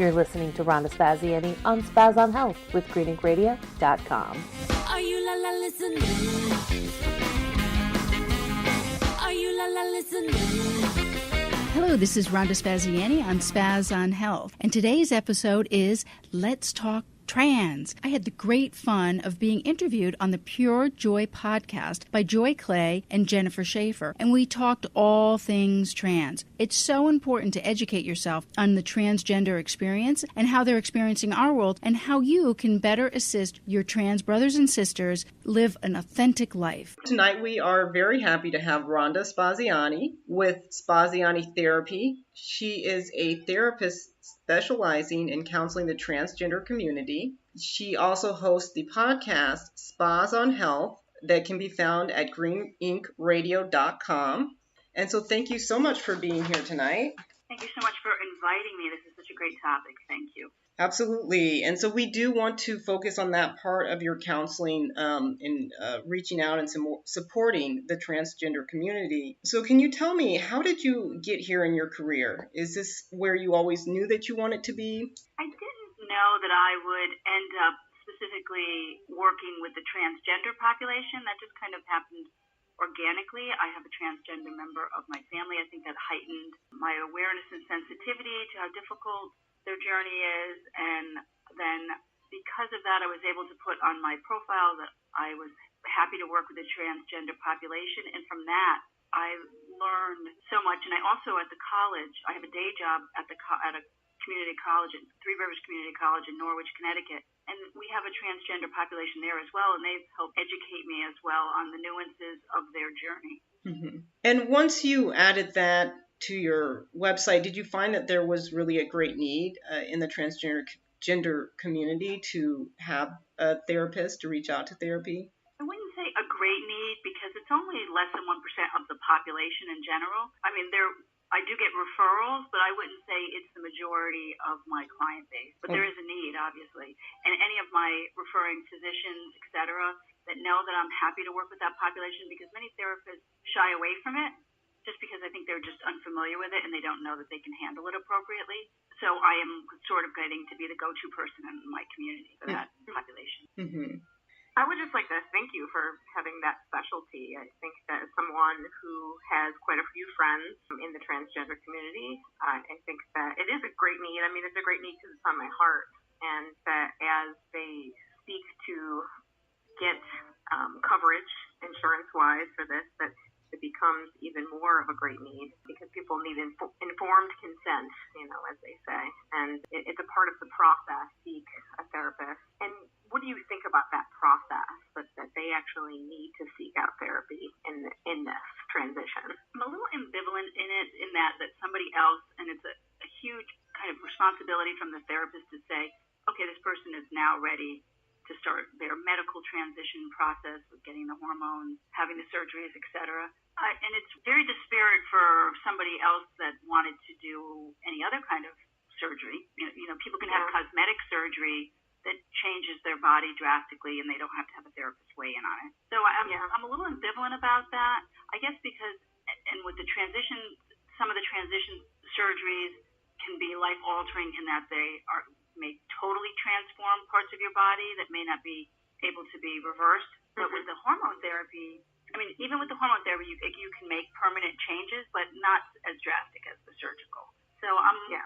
You're listening to Rhonda Spaziani on Spaz on Health with greeningradio.com. Are you la la listening? Are you la la listening? Hello, this is Rhonda Spaziani on Spaz on Health, and today's episode is Let's Talk Trans. I had the great fun of being interviewed on the Pure Joy podcast by Joy Clay and Jennifer Schaefer, and we talked all things trans. It's so important to educate yourself on the transgender experience and how they're experiencing our world and how you can better assist your trans brothers and sisters live an authentic life. Tonight we are very happy to have Rhonda Spaziani with Spaziani Therapy. She is a therapist specializing in counseling the transgender community. She also hosts the podcast Spaz on Health that can be found at greeningradio.com. And so thank you so much for being here tonight. Thank you so much for inviting me. This is such a great topic. Thank you. Absolutely. And so we do want to focus on that part of your counseling in reaching out and supporting the transgender community. So can you tell me, how did you get here in your career? Is this where you always knew that you wanted to be? I didn't know that I would end up specifically working with the transgender population. That just kind of happened organically. I have a transgender member of my family. I think that heightened my awareness and sensitivity to how difficult their journey is, and then because of that I was able to put on my profile that I was happy to work with the transgender population, and from that I learned so much. And I also at the college, I have a day job at a community college at Three Rivers Community College in Norwich, Connecticut, and we have a transgender population there as well, and they've helped educate me as well on the nuances of their journey. Mm-hmm. And once you added that to your website, did you find that there was really a great need in the transgender community to have a therapist to reach out to therapy? I wouldn't say a great need because it's only less than 1% of the population in general. I mean, I do get referrals, but I wouldn't say it's the majority of my client base. But there is a need, obviously. And any of my referring physicians, et cetera, that know that I'm happy to work with that population, because many therapists shy away from it just because I think they're just unfamiliar with it and they don't know that they can handle it appropriately. So I am sort of getting to be the go-to person in my community for that population. Mm-hmm. I would just like to thank you for having that specialty. I think that as someone who has quite a few friends in the transgender community, I think that it is a great need. I mean, it's a great need because it's on my heart. And that as they seek to get coverage insurance-wise for this, that it becomes even more of a great need because people need informed consent, as they say. And it's a part of the process, seek a therapist. And what do you think about that process, that they actually need to seek out therapy in this transition? I'm a little ambivalent in it, in that somebody else, and it's a huge kind of responsibility from the therapist to say, okay, this person is now ready to start their medical transition process with getting the hormones, having the surgeries, etc. And it's very disparate for somebody else that wanted to do any other kind of surgery. People can have cosmetic surgery that changes their body drastically, and they don't have to have a therapist weigh in on it. So I'm a little ambivalent about that. I guess because, and with the transition, some of the transition surgeries can be life-altering in that they may totally transform parts of your body that may not be able to be reversed. But with the hormone therapy, I mean, even with the hormone therapy, you can make permanent changes, but not as drastic as the surgical. So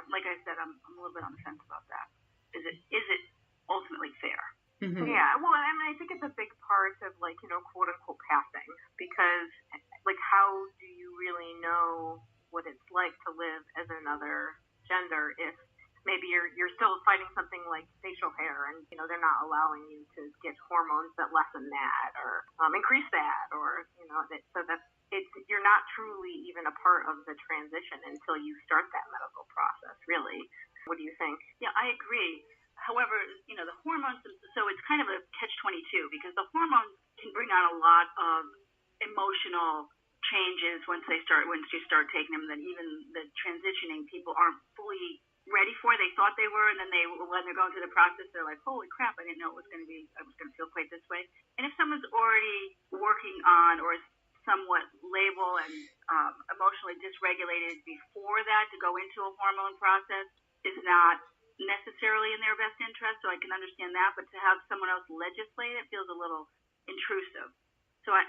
like I said, I'm a little bit on the fence about that. Is it ultimately fair? Mm-hmm. Yeah, well, I mean, I think it's a big part of, quote unquote passing, because how do you really know what it's like to live as another gender if maybe you're still fighting something like facial hair, and they're not allowing you to get hormones that lessen that or increase that, or so you're not truly even a part of the transition until you start that medical process. Really, what do you think? Yeah, I agree. However, the hormones, so it's kind of a catch-22, because the hormones can bring on a lot of emotional changes once you start taking them, that even the transitioning people aren't fully ready for. They thought they were, and then when they're going through the process, they're like, holy crap, I didn't know I was going to feel quite this way. And if someone's already working on or is somewhat labile and emotionally dysregulated before that, to go into a hormone process is not necessarily in their best interest, so I can understand that, but to have someone else legislate it feels a little intrusive. So I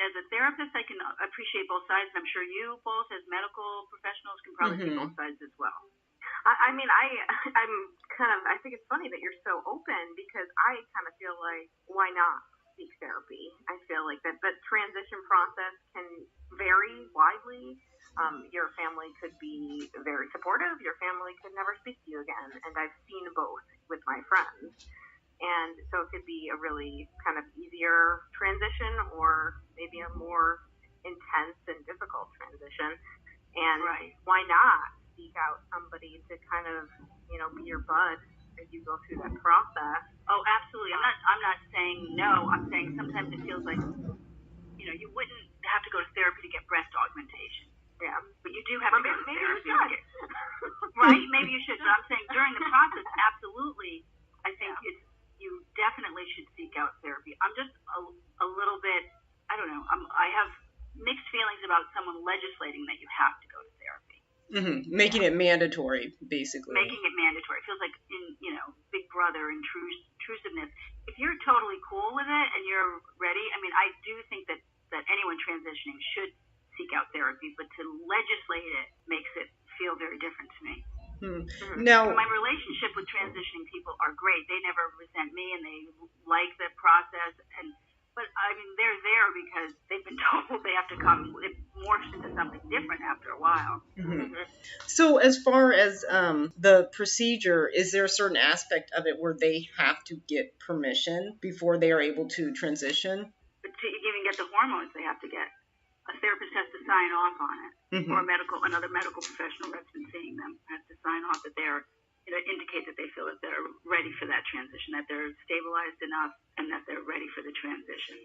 as a therapist, I can appreciate both sides, and I'm sure you both, as medical professionals, can probably see both sides as well. I'm I think it's funny that you're so open, because I kind of feel like, why not seek therapy? I feel like that the transition process can vary widely. Your family could be very supportive. Your family could never speak to you again. And I've seen both with my friends. And so it could be a really kind of easier transition, or maybe a more intense and difficult transition. And why not seek out somebody to kind of, be your bud as you go through that process? Oh, absolutely. I'm not saying no. I'm saying sometimes it feels like, you wouldn't have to go to therapy to get breast augmentation. Yeah. But you do have to go to maybe therapy. You should. Right? Maybe you should. But I'm saying during the process, absolutely, I think you definitely should seek out therapy. I'm just a little bit, I don't know, I have mixed feelings about someone legislating that you have to go to therapy. Making it mandatory, basically. Making it mandatory. It feels like Big Brother intrusiveness. If you're totally cool with it and you're ready, I mean, I do think that anyone transitioning should seek out therapy, but to legislate it makes it feel very different to me. Now, my relationship with transitioning people are great. They never resent me, and they like the process. But I mean, they're there because they've been told they have to come. It morphs into something different after a while. So as far as the procedure, is there a certain aspect of it where they have to get permission before they are able to transition? But to even get the hormones, they have to get. A therapist has to sign off on it, or another medical professional that's been seeing them has to sign off that they're, indicate that they feel that they're ready for that transition, that they're stabilized enough, and that they're ready for the transition.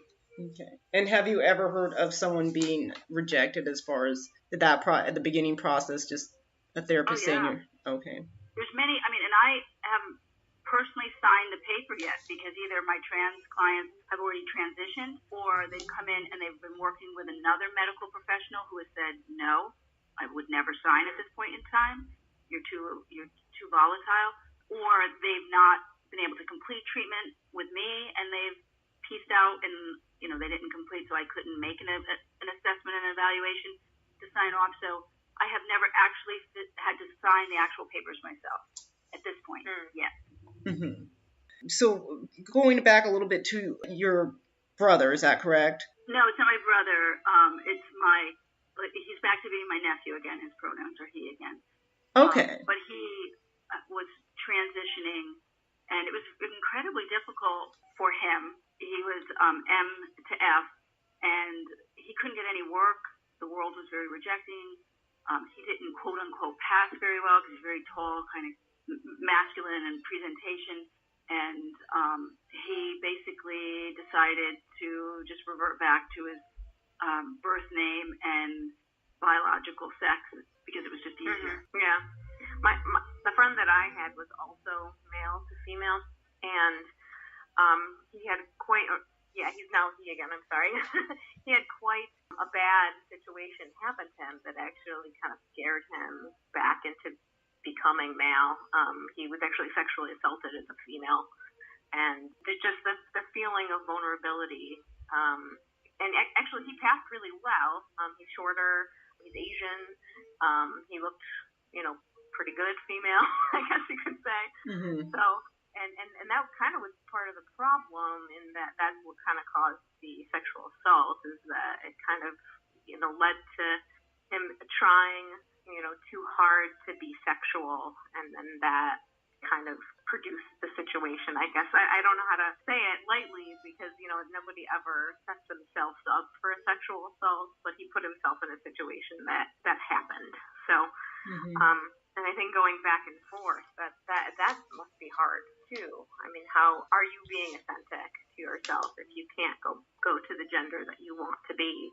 Okay. And have you ever heard of someone being rejected as far as at the beginning process, just a therapist saying you're okay? There's many. I mean, and I haven't personally signed the paper yet, because either my trans clients have already transitioned, or they've come in and they've been working with another medical professional who has said, no, I would never sign at this point in time. You're too volatile. Or they've not been able to complete treatment with me, and they've pieced out, and they didn't complete, so I couldn't make an assessment and evaluation to sign off. So I have never actually had to sign the actual papers myself at this point yet. So going back a little bit to your brother, is that correct? No, it's not my brother. He's back to being my nephew again. His pronouns are he again. Okay. But he was transitioning, and it was incredibly difficult for him. He was M to F, and he couldn't get any work. The world was very rejecting. He didn't, quote unquote, pass very well because he's very tall, kind of masculine in presentation. And he basically decided to just revert back to his birth name and biological sex because it was just easier. Yeah. The friend that I had was also male to female, and he had he's now he again, I'm sorry. He had quite a bad situation happen to him that actually kind of scared him back into becoming male. He was actually sexually assaulted as a female, and just the feeling of vulnerability. And actually, he passed really well. He's shorter. He's Asian. He looked, pretty good female, I guess you could say. So, and that kind of was part of the problem, in that's what kind of caused the sexual assault, is that it kind of, led to him trying, too hard to be sexual, and then that kind of produced the situation, I guess. I don't know how to say it lightly, because, nobody ever sets themselves up for a sexual assault, but he put himself in a situation that happened. So, and I think going back and forth, that must be hard too. I mean, how are you being authentic to yourself if you can't go to the gender that you want to be?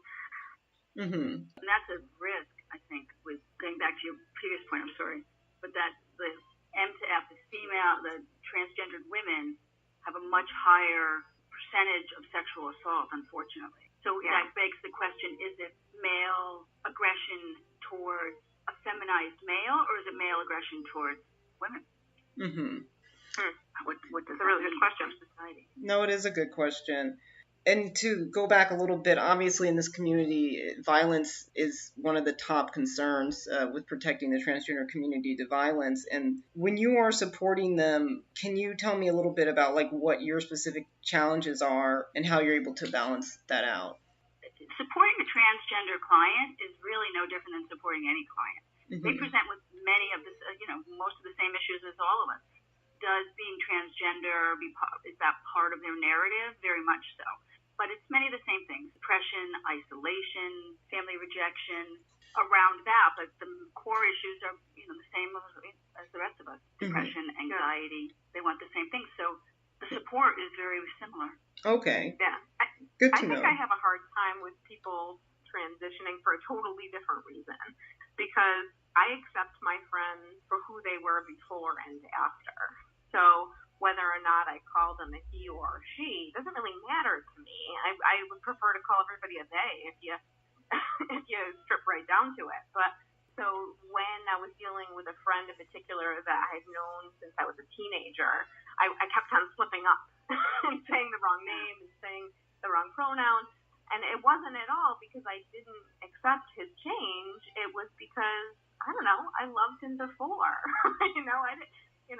And that's a risk, I think, with going back to your previous point, I'm sorry, but that the M to F, the female, the transgendered women have a much higher percentage of sexual assault, unfortunately. So that begs the question, is it male aggression towards a feminized male, or is it male aggression towards women? Mm-hmm. What does That's a really that good mean question. for society? No, it is a good question. And to go back a little bit, obviously in this community, violence is one of the top concerns with protecting the transgender community to violence. And when you are supporting them, can you tell me a little bit about like what your specific challenges are and how you're able to balance that out? Supporting a transgender client is really no different than supporting any client. They Mm-hmm. present with many of the, most of the same issues as all of us. Does being transgender is that part of their narrative? Very much so. But it's many of the same things: depression, isolation, family rejection. Around that, but the core issues are, the same as the rest of us: depression, anxiety. They want the same things. So the support is very similar. Okay. Yeah. Good I to think know. I have a hard time with people transitioning for a totally different reason, because I accept my friends for who they were before and after. So whether or not I call them a he or a she doesn't really matter to me. I would prefer to call everybody a they if you if you strip right down to it. But so when I was dealing with a friend in particular that I've known since I was a teenager, I kept on slipping up and saying the wrong name and saying the wrong pronoun. And it wasn't at all because I didn't accept his change. It was because, I don't know, I loved him before.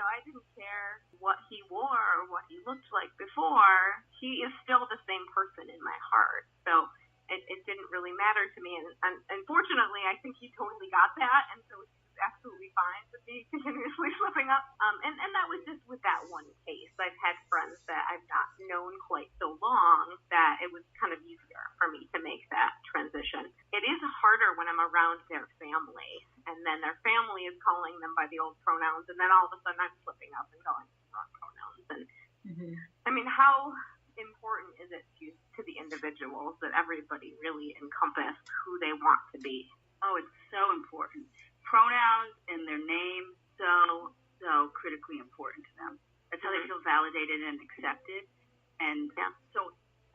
I didn't care what he wore or what he looked like before. He is still the same person in my heart. So it didn't really matter to me. And unfortunately, I think he totally got that. And so he was absolutely fine with me continuously slipping up. And that was just with that one case. I've had friends that I've not known quite so long that it was kind of easier for me to make that transition. It is harder when I'm around their family, and then their family is calling them by the old pronouns, and then all of a sudden I'm slipping up and calling them the wrong pronouns. And I mean, how important is it to the individuals that everybody really encompass who they want to be? Oh, it's so important. Pronouns and their name, so critically important to them. That's how they feel validated and accepted. And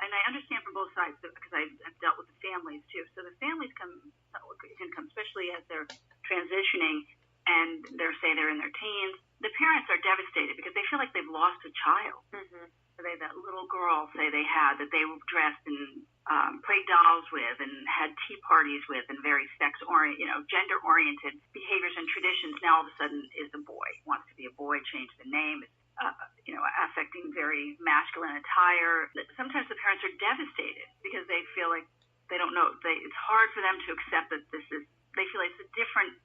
and I understand from both sides because I've dealt with the families too. So the families can come, especially as they're transitioning and they're in their teens. The parents are devastated because they feel like they've lost a child. That little girl, say they had, that they were dressed and played dolls with and had tea parties with and very gender-oriented behaviors and traditions, now all of a sudden is a boy, wants to be a boy, change the name, affecting very masculine attire. Sometimes the parents are devastated because they feel like they don't know. It's hard for them to accept that they feel like it's a different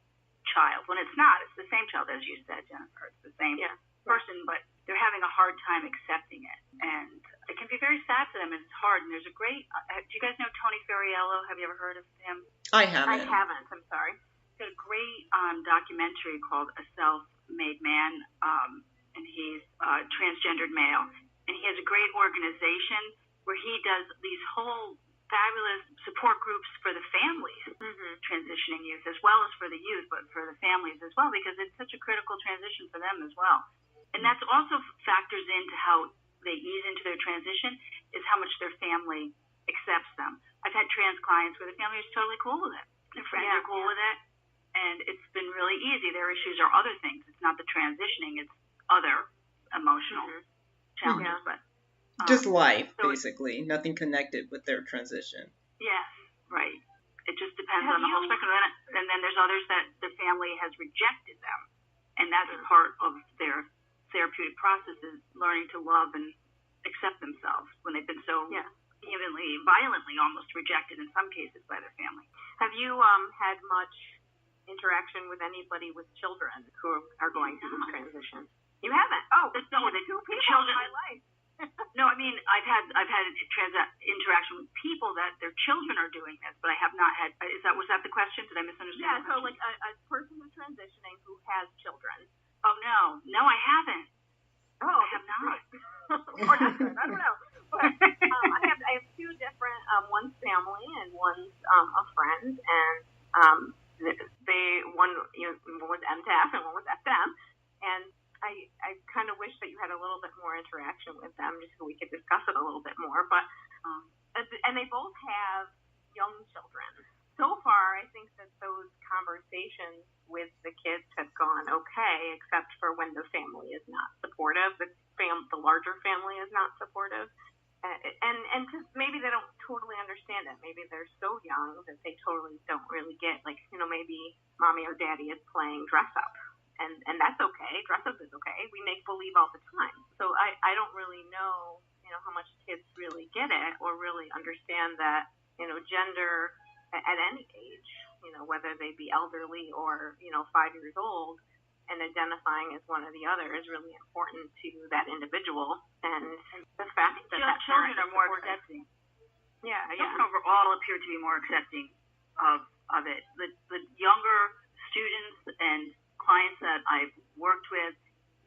child when it's not. It's the same child, as you said, Jennifer. It's the same person, but they're having a hard time accepting it. And it can be very sad for them, and it's hard. And there's a great, do you guys know Tony Ferriello? Have you ever heard of him? I haven't. I'm sorry. He's got a great documentary called A Self-Made Man, and he's a transgendered male. And he has a great organization where he does these whole fabulous support groups for the families, transitioning youth, as well as for the youth, but for the families as well, because it's such a critical transition for them as well. And that's also factors into how they ease into their transition, is how much their family accepts them. I've had trans clients where the family is totally cool with it. Their friends are cool with it, and it's been really easy. Their issues are other things. It's not the transitioning, it's other emotional challenges. But just life, basically. Nothing connected with their transition. Yes, right. It just depends on the whole spectrum. And then there's others that the family has rejected them, and that's part of their therapeutic processes, learning to love and accept themselves when they've been so violently almost rejected in some cases by their family. Have you had much interaction with anybody with children who are going through this transition? You haven't? Oh, the two people in my life. No, I mean I've had interaction with people that their children are doing this, but I have not had. Was that the question? Did I misunderstand? Yeah. So like a person who's transitioning who has children. Oh no, I haven't. Oh, I have not. Or not good. I don't know. But I have two different. One's family and one's a friend, and one was MTAF and one was FM, and I kind of wish that you had a little bit more interaction with them just so we could discuss it a little bit more. But and they both have young children. so far, I think that those conversations with the kids have gone okay, except for when the family is not supportive, the larger family is not supportive. And maybe they don't totally understand it. Maybe they're so young that they totally don't really get, like, maybe mommy or daddy is playing dress up. And that's okay. Dress up is okay. We make believe all the time. So I don't really know, how much kids really get it or really understand that, gender at any age, whether they be elderly or, 5 years old, and identifying as one or the other is really important to that individual. And the fact that children are more accepting. Yeah. Children overall appear to be more accepting of it. The younger students and clients that I've worked with,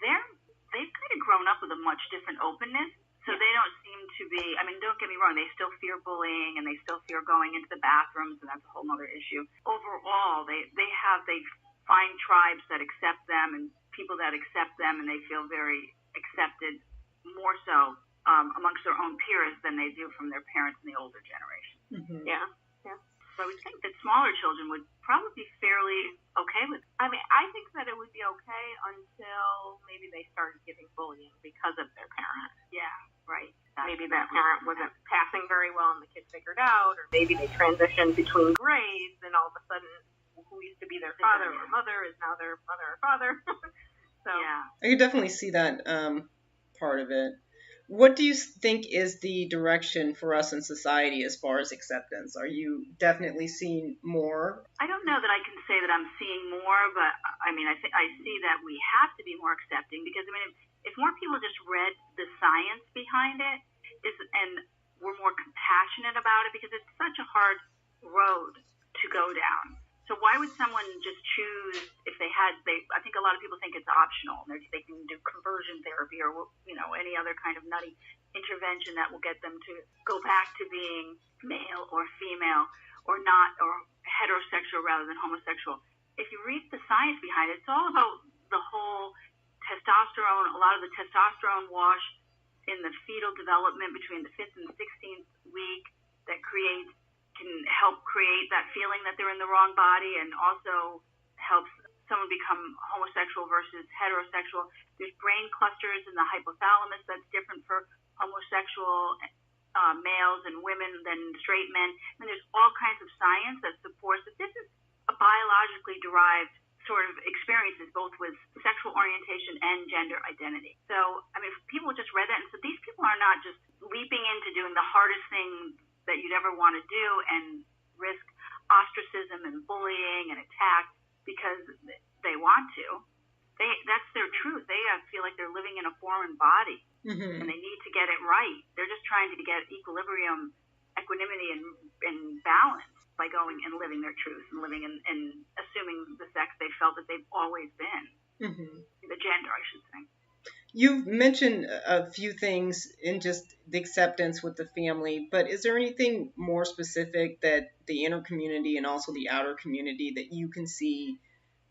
they've kind of grown up with a much different openness. So they don't seem to be, don't get me wrong, they still fear bullying and they still fear going into the bathrooms, and that's a whole other issue. Overall, they find tribes that accept them and people that accept them, and they feel very accepted more so amongst their own peers than they do from their parents in the older generation. Mm-hmm. Yeah. So I would think that smaller children would probably be fairly okay with it. I think that it would be okay until maybe they started getting bullying because of their parent. Yeah, right. Maybe that parent wasn't passing very well and the kid figured out, or maybe they transitioned between grades and all of a sudden who used to be their father or mother is now their mother or father. So I could definitely see that part of it. What do you think is the direction for us in society as far as acceptance? Are you definitely seeing more? I don't know that I can say that I'm seeing more, but I see that we have to be more accepting because if more people just read the science behind it, and were more compassionate about it, because it's such a hard road to go down. So why would someone just choose if I think a lot of people think it's optional and they can do conversion therapy or, any other kind of nutty intervention that will get them to go back to being male or female or heterosexual rather than homosexual. If you read the science behind it, it's all about the whole testosterone, a lot of the testosterone wash in the fetal development between the 5th and 16th week that can help create that feeling that they're in the wrong body, and also helps someone become homosexual versus heterosexual. There's brain clusters in the hypothalamus that's different for homosexual males and women than straight men. And there's all kinds of science that supports that this is a biologically derived sort of experiences, both with sexual orientation and gender identity. So, if people just read that and said, these people are not just leaping into doing the hardest thing that you'd ever want to do and risk ostracism and bullying and attack because they want to. That's their truth. They feel like they're living in a foreign body, and they need to get it right. They're just trying to get equilibrium, equanimity, and balance by going and living their truth and living and assuming the sex they felt that they've always been. The gender, I should say. You've mentioned a few things in just the acceptance with the family, but is there anything more specific that the inner community and also the outer community that you can see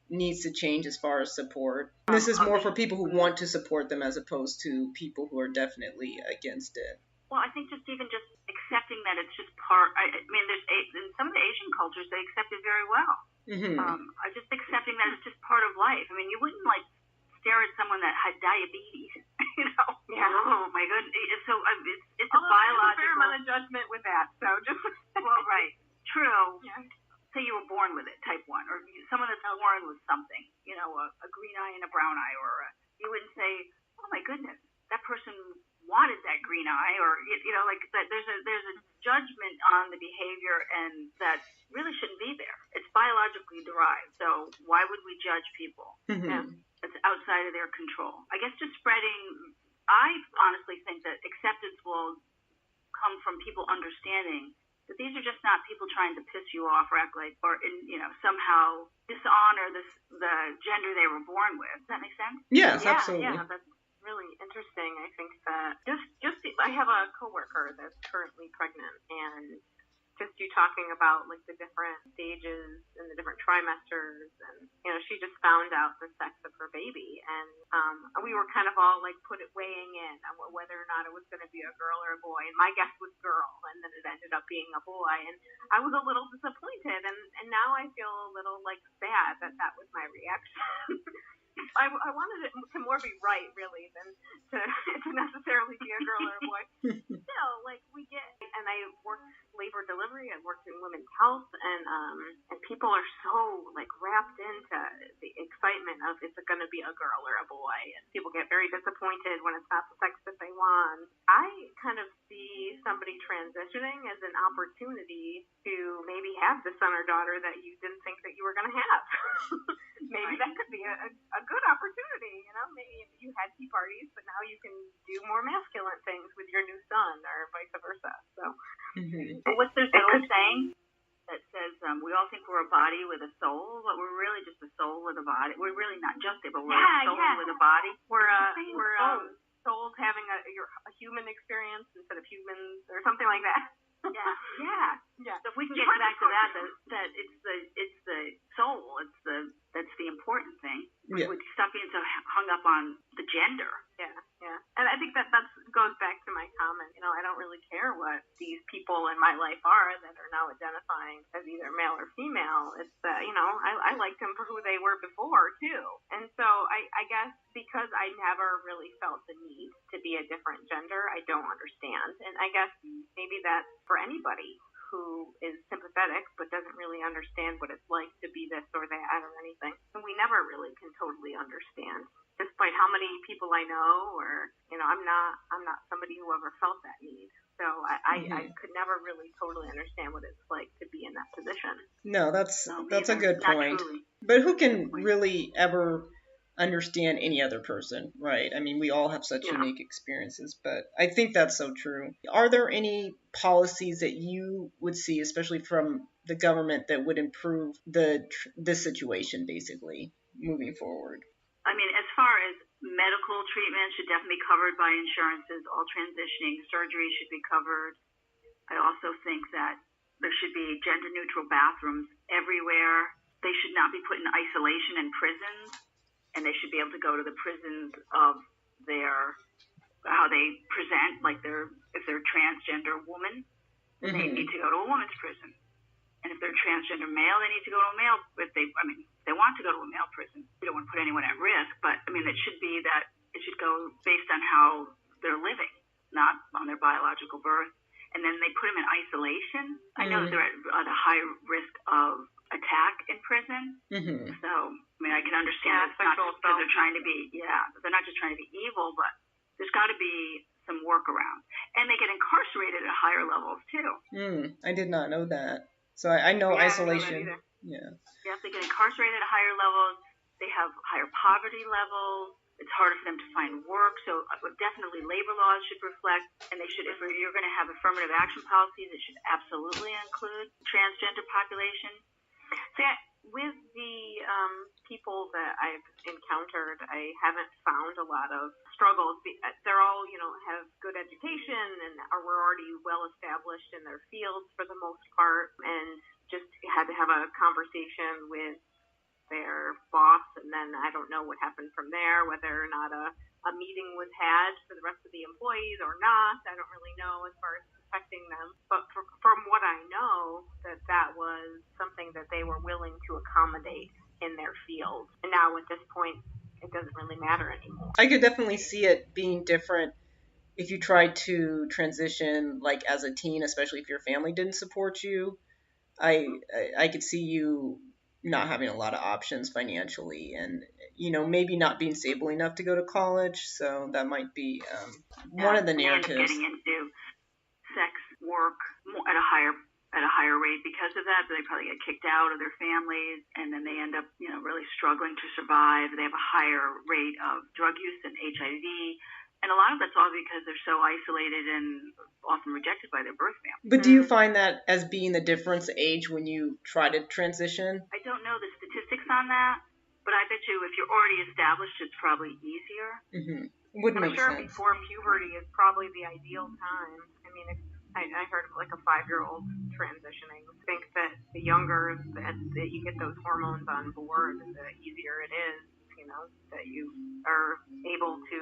needs to change as far as support? This is more for people who want to support them as opposed to people who are definitely against it. Well, I think just accepting that it's just part. There's in some of the Asian cultures they accept it very well. Just accepting that it's just part of life. You wouldn't stare at someone that had diabetes. Yeah. Oh my goodness. So it's a biological. There's a fair amount of judgment with that. So just well, right. True. Yeah. Say you were born with it, type 1, or someone that's born with something, a green eye and a brown eye, or you wouldn't say, oh my goodness, that person wanted that green eye, or that. There's a judgment on the behavior, and that really shouldn't be there. It's biologically derived, so why would we judge people? It's outside of their control. I guess just spreading. I honestly think that acceptance will come from people understanding that these are just not people trying to piss you off or act like, or somehow dishonor the gender they were born with. Does that make sense? Yes, absolutely. Yeah, that's really interesting. I think that I have a coworker that's currently pregnant, and just you talking about the different stages and the different trimesters, and she just found out the sex of her baby. And we were kind of all like weighing in on whether or not it was going to be a girl or a boy. And my guess was girl, and then it ended up being a boy. And I was a little disappointed, and now I feel a little like sad that that was my reaction. I wanted it to more be right, really, than to necessarily be a girl or a boy. Still, like and I worked labor delivery. I worked in women's health, and people are so like wrapped into the excitement of it's going to be a girl or a boy, and people get very disappointed when it's not the sex that they want. I kind of see somebody transitioning as an opportunity to maybe have the son or daughter that you didn't think that you were going to have. Maybe that could be a good opportunity, maybe you had tea parties, but now you can do more masculine things with your new son or vice versa. So what's this old saying that says we all think we're a body with a soul, but we're really just a soul with a body. We're really not just it, but we're a soul with a body. We're souls having a human experience instead of humans or something like that. Yeah. So if we can get back to that it's the soul, that's the important thing. Yeah. We'd stop being so hung up on the gender. Yeah. And I think that goes back to my comment. I don't really care what these people in my life are that are now identifying as either male or female. It's that, I liked them for who they were before, too. And so I guess because I never really felt the need to be a different gender, I don't understand. And I guess maybe that's for anybody who is sympathetic but doesn't really understand what it's like to be this or that or anything. And we never really can totally understand, despite how many people I know, or I'm not somebody who ever felt that need. So I could never really totally understand what it's like to be in that position. No, that's a good point. But who can really ever understand any other person, right? I mean, we all have such unique experiences, but I think that's so true. Are there any policies that you would see, especially from the government, that would improve this situation, basically, moving forward? I mean, as far as medical treatment should definitely be covered by insurances. All transitioning surgery should be covered. I also think that there should be gender-neutral bathrooms everywhere. They should not be put in isolation in prisons, and they should be able to go to the prisons of how they present, like if they're a transgender woman, then they need to go to a woman's prison. And if they're transgender male, they need to go to a male. If they want to go to a male prison. We don't want to put anyone at risk, but it should be that it should go based on how they're living, not on their biological birth. And then they put them in isolation. I know that they're at a high risk of attack in prison. So, I can understand it's not just because they're trying to be, they're not just trying to be evil, but there's got to be some workaround. And they get incarcerated at higher levels too. I did not know that. So I know isolation. Yes, they get incarcerated at higher levels. They have higher poverty levels. It's harder for them to find work. So definitely labor laws should reflect, and they should, if you're going to have affirmative action policies, it should absolutely include transgender population. So with the people that I've encountered, I haven't found a lot of struggles. They're all, have good education and were already well established in their fields for the most part, and just had to have a conversation with their boss, and then I don't know what happened from there, whether or not a meeting was had for the rest of the employees or not. I don't really know as far as protecting them. But from what I know, that was something that they were willing to accommodate in their field. And now at this point, it doesn't really matter anymore. I could definitely see it being different if you tried to transition like as a teen, especially if your family didn't support you. I could see you not having a lot of options financially, and maybe not being stable enough to go to college. So that might be one of the narratives. End up getting into sex work at a higher rate because of that. They probably get kicked out of their families, and then they end up really struggling to survive. They have a higher rate of drug use and HIV. And a lot of that's all because they're so isolated and often rejected by their birth family. But do you find that as being the difference age when you try to transition? I don't know the statistics on that, but I bet you if you're already established, it's probably easier. Would I'm make sure sense. Before puberty is probably the ideal time. I heard of like a 5-year-old transitioning. I think that the younger that you get those hormones on board, the easier it is. that you are able to,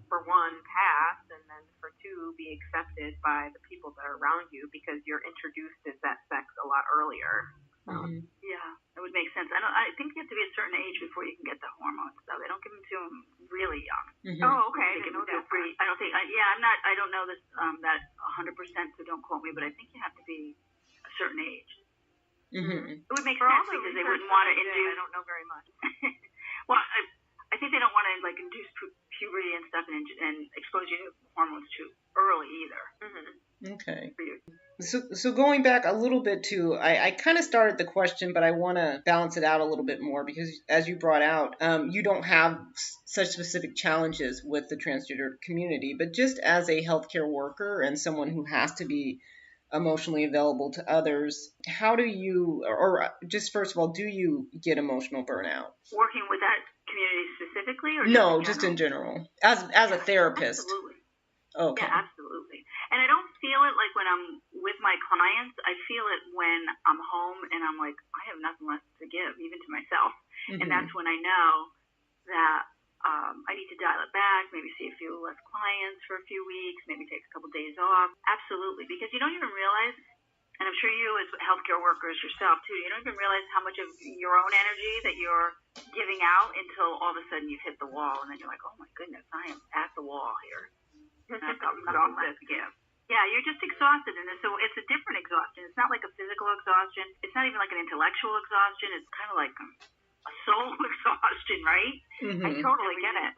for one, pass, and then for two, be accepted by the people that are around you because you're introduced as that sex a lot earlier. Yeah, that would make sense. I think you have to be a certain age before you can get the hormones, though. They don't give them to them really young. Oh, okay. I They didn't give know them to that. pretty. I don't think. I don't know this that 100%. So don't quote me. But I think you have to be a certain age. It would make For all sense the because they research wouldn't want to that I did, induce. I don't know very much. Well, I think they don't want to like induce puberty and stuff and expose you to hormones too early either. Okay. For you. So going back a little bit to, I kind of started the question, but I want to balance it out a little bit more because as you brought out, you don't have such specific challenges with the transgender community, but just as a healthcare worker and someone who has to be emotionally available to others, how do you, or just first of all, do you get emotional burnout? Working with that community specifically, or No, just just in general, as a therapist. Absolutely. Okay. Yeah, absolutely. And I don't feel it like when I'm with my clients. I feel it when I'm home and I'm like, I have nothing left to give, even to myself. And that's when I know that I need to dial it back, maybe see a few less clients for a few weeks, maybe take a couple days off. Absolutely. Because you don't even realize, and I'm sure you as healthcare workers yourself too, you don't even realize how much of your own energy that you're giving out until all of a sudden you've hit the wall. And then you're like, oh my goodness, I am at the wall here. I've got nothing left to give. Yeah, you're just exhausted, and so it's a different exhaustion. It's not like a physical exhaustion. It's not even like an intellectual exhaustion. It's kind of like a soul exhaustion, right? I totally get it.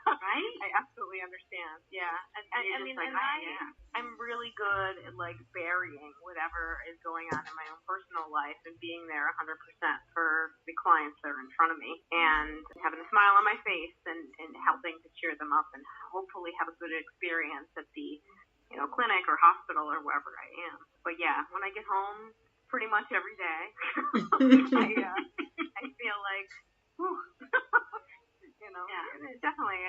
Right? I absolutely understand. Yeah, and I mean, like, I'm really good at like burying whatever is going on in my own personal life and being there 100% for the clients that are in front of me and having a smile on my face and helping to cheer them up and hopefully have a good experience at the clinic or hospital or wherever I am. But yeah, when I get home, pretty much every day, I feel like, whew. Definitely,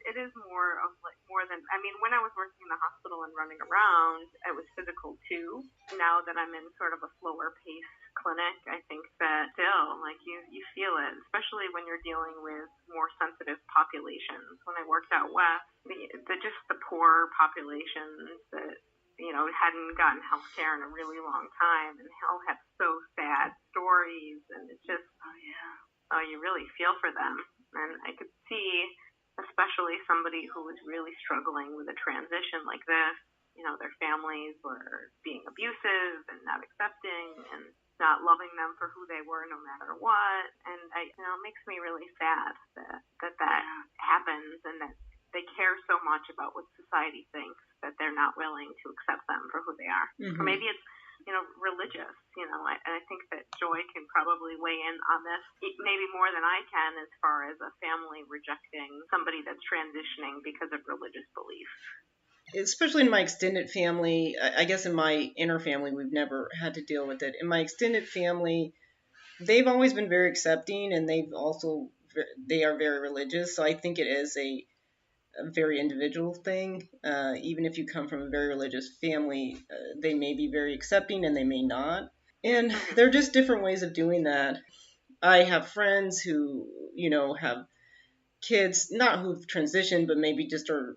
it is more of like more than. I mean, when I was working in the hospital and running around, it was physical too. Now that I'm in sort of a slower pace clinic, I think that still, like you feel it, especially when you're dealing with more sensitive populations. When I worked out west, the poor populations that hadn't gotten health care in a really long time and all have so sad stories, and it's just you really feel for them. And I could see, especially somebody who was really struggling with a transition like this, their families were being abusive and not accepting and not loving them for who they were no matter what. And it makes me really sad that happens and that they care so much about what society thinks that they're not willing to accept them for who they are. Or maybe it's religious, and I think that Joy can probably weigh in on this, maybe more than I can, as far as a family rejecting somebody that's transitioning because of religious belief. Especially in my extended family, I guess in my inner family, we've never had to deal with it. In my extended family, they've always been very accepting, and they are very religious. So I think it is a very individual thing. Even if you come from a very religious family, they may be very accepting and they may not. And there are just different ways of doing that. I have friends who, have kids, not who've transitioned, but maybe just are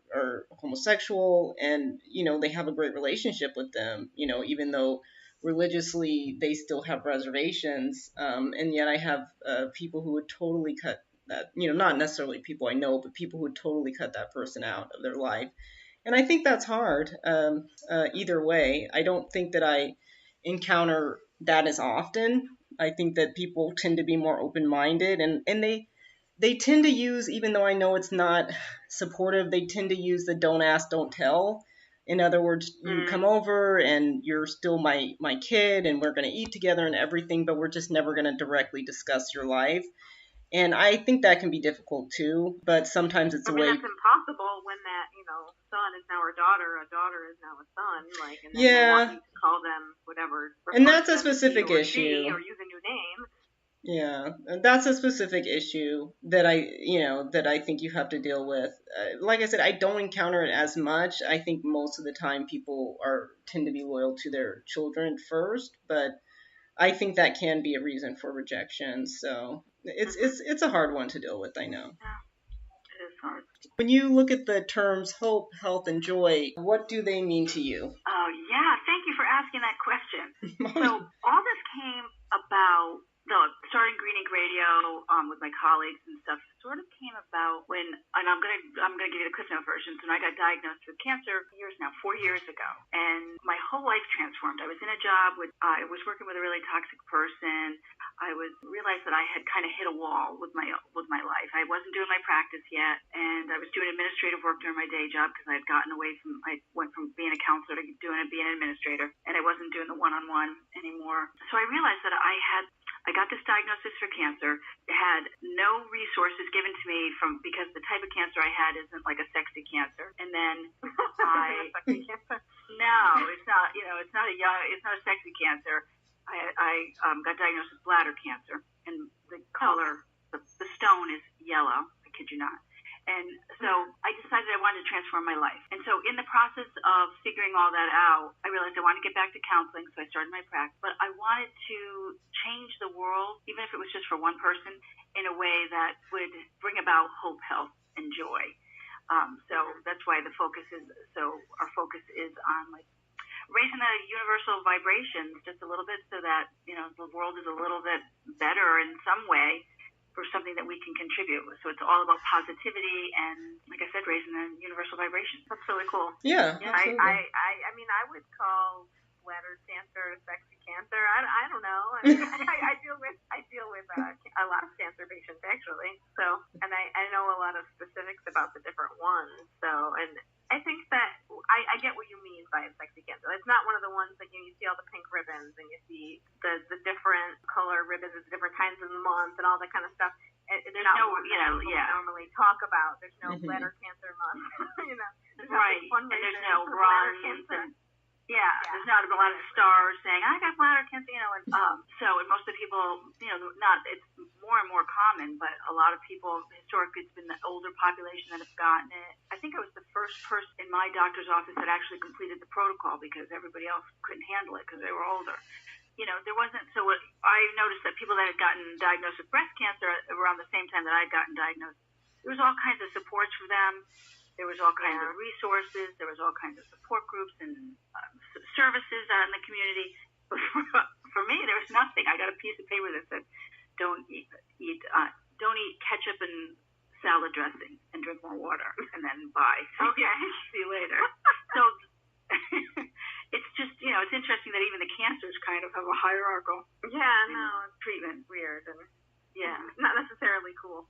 homosexual, and, they have a great relationship with them, even though religiously they still have reservations. And yet I have people who would totally cut that, not necessarily people I know, but people who would totally cut that person out of their life. And I think that's hard either way. I don't think that I encounter that as often. I think that people tend to be more open-minded, and they tend to use, even though I know it's not supportive, they tend to use the don't ask, don't tell. In other words, you come over and you're still my kid and we're going to eat together and everything, but we're just never going to directly discuss your life. And I think that can be difficult too, but sometimes it's a way. That's impossible when that, son is now a daughter is now a son, and then they want you to call them whatever. And that's a specific issue. Or use a new name. Yeah, and that's a specific issue that I think you have to deal with. Like I said, I don't encounter it as much. I think most of the time people tend to be loyal to their children first, but I think that can be a reason for rejection. So it's a hard one to deal with, I know. Yeah, it is hard. When you look at the terms hope, health, and joy, what do they mean to you? Oh, yeah. Thank you for asking that question. So all this came about, starting Green Ink Radio with my colleagues and stuff, sort of came about when, and I'm gonna give you the CliffNote version. So I got diagnosed with cancer 4 years ago, and my whole life transformed. I was in a job I was working with a really toxic person. I realized that I had kind of hit a wall with my life. I wasn't doing my practice yet, and I was doing administrative work during my day job because I had gotten away I went from being a counselor to being an administrator, and I wasn't doing the one-on-one anymore. So I realized that I got this diagnosis for cancer, had no resources given to me because the type of cancer I had isn't like a sexy cancer. And then Sexy cancer? No, it's not, it's not a sexy cancer. I got diagnosed with bladder cancer, and the color, the stone is yellow. I kid you not. And so I decided I wanted to transform my life. And so in the process of figuring all that out, I realized I wanted to get back to counseling, so I started my practice. But I wanted to change the world, even if it was just for one person, in a way that would bring about hope, health, and joy. So that's why our focus is on like raising the universal vibrations just a little bit so that, the world is a little bit better in some way for something that we can contribute. So it's all about positivity and, like I said, raising the universal vibrations. That's really cool. Yeah, absolutely. I mean, I would call bladder cancer sexy cancer. I don't know. I mean, I deal with a lot of cancer patients actually. So, and I know a lot of specifics about the different ones. So, and I think that I get what you mean by sexy cancer. It's not one of the ones that you see all the pink ribbons and you see the different color ribbons at different times of the month and all that kind of stuff. There's no one that people normally talk about. There's no bladder cancer month. There's right. And there's no runs. There's not a lot of stars saying I got bladder cancer. And and most of the people, it's more and more common, but a lot of people historically it's been the older population that have gotten it. I think I was the first person in my doctor's office that actually completed the protocol because everybody else couldn't handle it because they were older. There wasn't, so I noticed that people that had gotten diagnosed with breast cancer around the same time that I had gotten diagnosed, there was all kinds of supports for them. There was all kinds of resources. There was all kinds of support groups and services in the community. But for me, there was nothing. I got a piece of paper that said, "Don't eat ketchup and salad dressing, and drink more water, and then bye. Okay, see you later." So it's just it's interesting that even the cancers kind of have a hierarchical treatment. Weird and not necessarily cool.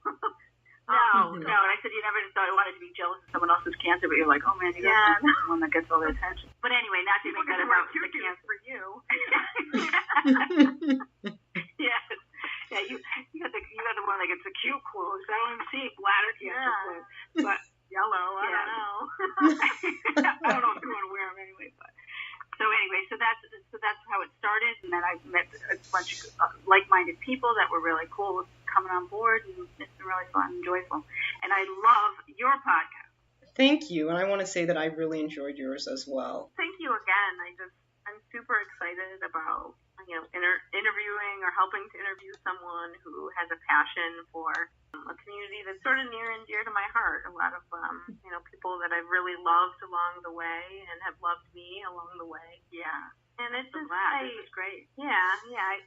No. And I said you never thought I wanted to be jealous of someone else's cancer, but you're like, oh man, you're the one that gets all the attention. But anyway, not to make that about the cancer for you. Yes. Yeah, you got the one that gets the cute quotes. I don't even see bladder cancer quotes, but yellow. I don't know. I don't know if you want to wear them anyway, but. So that's how it started, and then I met a bunch of like-minded people that were really cool with coming on board, and it's been really fun and joyful. And I love your podcast. Thank you, and I want to say that I really enjoyed yours as well. Thank you again. I'm super excited about interviewing or helping to interview someone who has a passion for a community that's sort of near and dear to my heart. A lot of people that I've really loved along the way and have loved me along the way. Yeah. And it's just this is great. Yeah.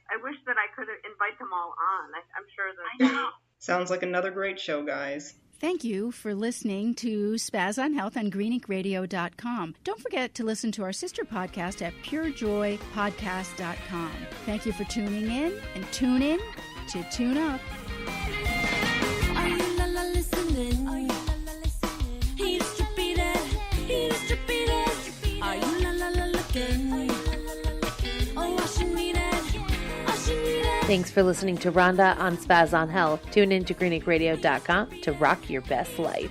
I wish that I could invite them all on. I'm sure that I know. Sounds like another great show, guys. Thank you for listening to Spaz on Health on greeninkradio.com. Don't forget to listen to our sister podcast at purejoypodcast.com. Thank you for tuning in, and tune in to tune up. Are you listening? Are you listening? He distributed. Are you looking? Oh, I should need it. Thanks for listening to Rhonda on Spaz on Health. Tune in to greeninkradio.com to rock your best life.